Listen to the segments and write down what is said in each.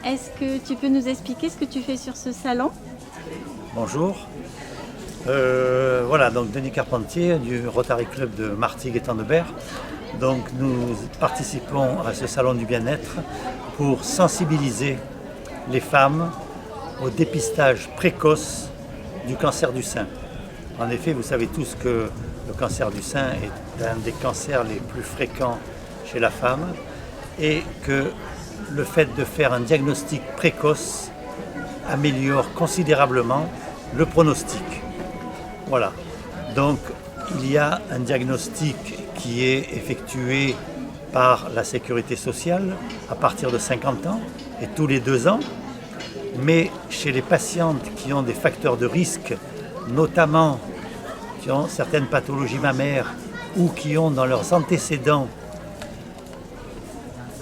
est-ce que tu peux nous expliquer ce que tu fais sur ce salon? Bonjour. Voilà, donc Denis Carpentier du Rotary Club de Martigues-Étang-de-Berre. Donc nous participons à ce salon du bien-être pour sensibiliser les femmes au dépistage précoce du cancer du sein. En effet, vous savez tous que le cancer du sein est un des cancers les plus fréquents chez la femme et que le fait de faire un diagnostic précoce améliore considérablement le pronostic. Voilà. Donc il y a un diagnostic qui est effectué par la sécurité sociale à partir de 50 ans et tous les 2 ans. Mais chez les patientes qui ont des facteurs de risque, notamment qui ont certaines pathologies mammaires ou qui ont dans leurs antécédents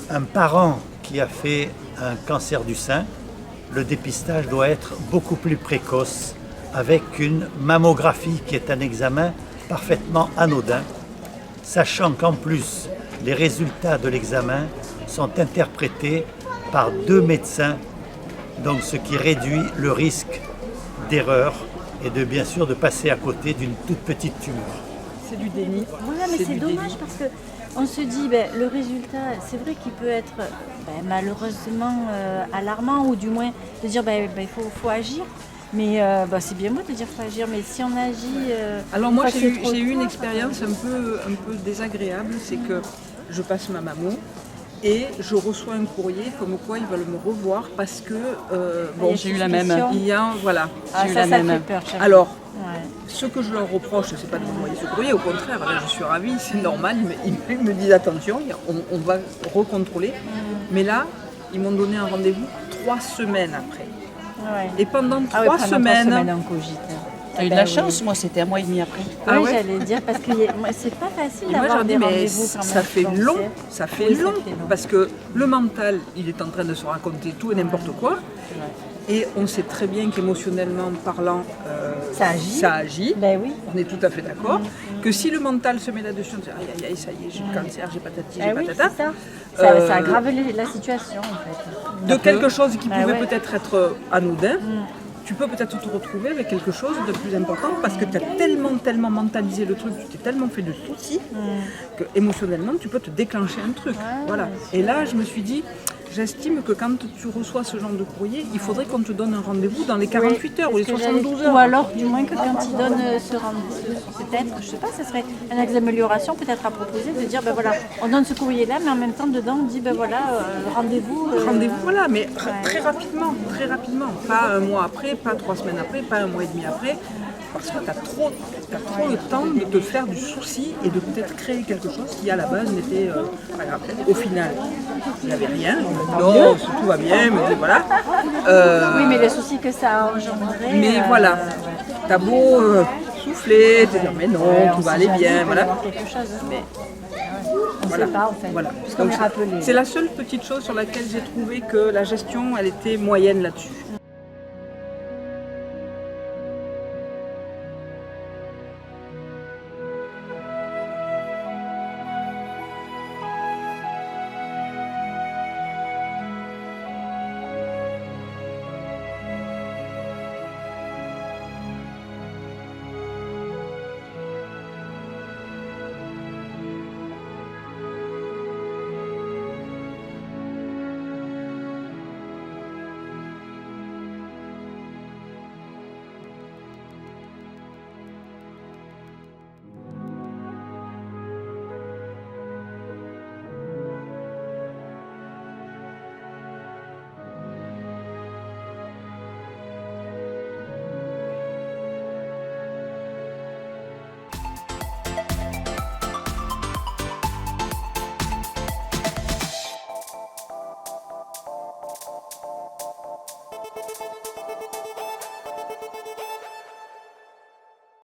un parent qui a fait un cancer du sein, le dépistage doit être beaucoup plus précoce avec une mammographie qui est un examen parfaitement anodin, sachant qu'en plus les résultats de l'examen sont interprétés par 2 médecins, donc ce qui réduit le risque d'erreur et de bien sûr de passer à côté d'une toute petite tumeur. C'est du déni. Voilà, mais c'est dommage parce que on se dit, le résultat, c'est vrai qu'il peut être malheureusement alarmant ou du moins de dire il faut agir. Mais c'est bien beau de dire qu'il faut agir, mais si on agit... Alors moi j'ai eu une expérience un peu désagréable, c'est que je passe ma mammo et je reçois un courrier comme quoi ils veulent me revoir parce que j'ai eu la même. Il y a voilà. J'ai eu la même. Fait peur, alors ce que je leur reproche, c'est pas de m'envoyer ce courrier, au contraire, là, je suis ravie, c'est normal, ils me disent attention, on va recontrôler. Mais là, ils m'ont donné un rendez-vous 3 semaines après. Ouais. Et pendant 3 semaines. En cogite. T'as eu de la chance, moi c'était 1 mois et demi après. Oui, j'allais dire, parce que c'est pas facile d'avoir des rendez-vous quand même. Ça fait long, ça fait long, parce que le mental, il est en train de se raconter tout et n'importe quoi. Et on sait très bien qu'émotionnellement parlant, ça agit. Ben oui. On est tout à fait d'accord. Que si le mental se met là-dessus, on dit aïe aïe, ça y est, j'ai le cancer, j'ai patati, j'ai patata. Ça aggrave la situation en fait. De quelque chose qui pouvait peut-être être anodin, tu peux peut-être te retrouver avec quelque chose de plus important parce que tu as tellement mentalisé le truc, tu t'es tellement fait de soucis que émotionnellement tu peux te déclencher un truc. Voilà. Et là, je me suis dit, j'estime que quand tu reçois ce genre de courrier, il faudrait qu'on te donne un rendez-vous dans les 48 heures ou les 72 heures. Ou alors, du moins que quand ils donnent ce rendez-vous, peut-être, je sais pas, ce serait un axe d'amélioration peut-être à proposer, de dire, on donne ce courrier-là, mais en même temps, dedans, on dit, rendez-vous. Rendez-vous, voilà, mais très rapidement. Pas 1 mois après, pas 3 semaines après, pas 1 mois et demi après. Parce que tu as trop le temps de te faire du souci et de peut-être créer quelque chose qui à la base n'était pas grave. Au final, il n'y avait rien. Non, tout va bien, mais voilà. Oui, mais les soucis que ça a engendré. Mais voilà, t'as beau souffler, te dire mais non, tout va aller bien, voilà. Quelque chose, mais on ne sait pas en fait. Voilà. Puisqu'on est rappelé. C'est la seule petite chose sur laquelle j'ai trouvé que la gestion, elle était moyenne là-dessus.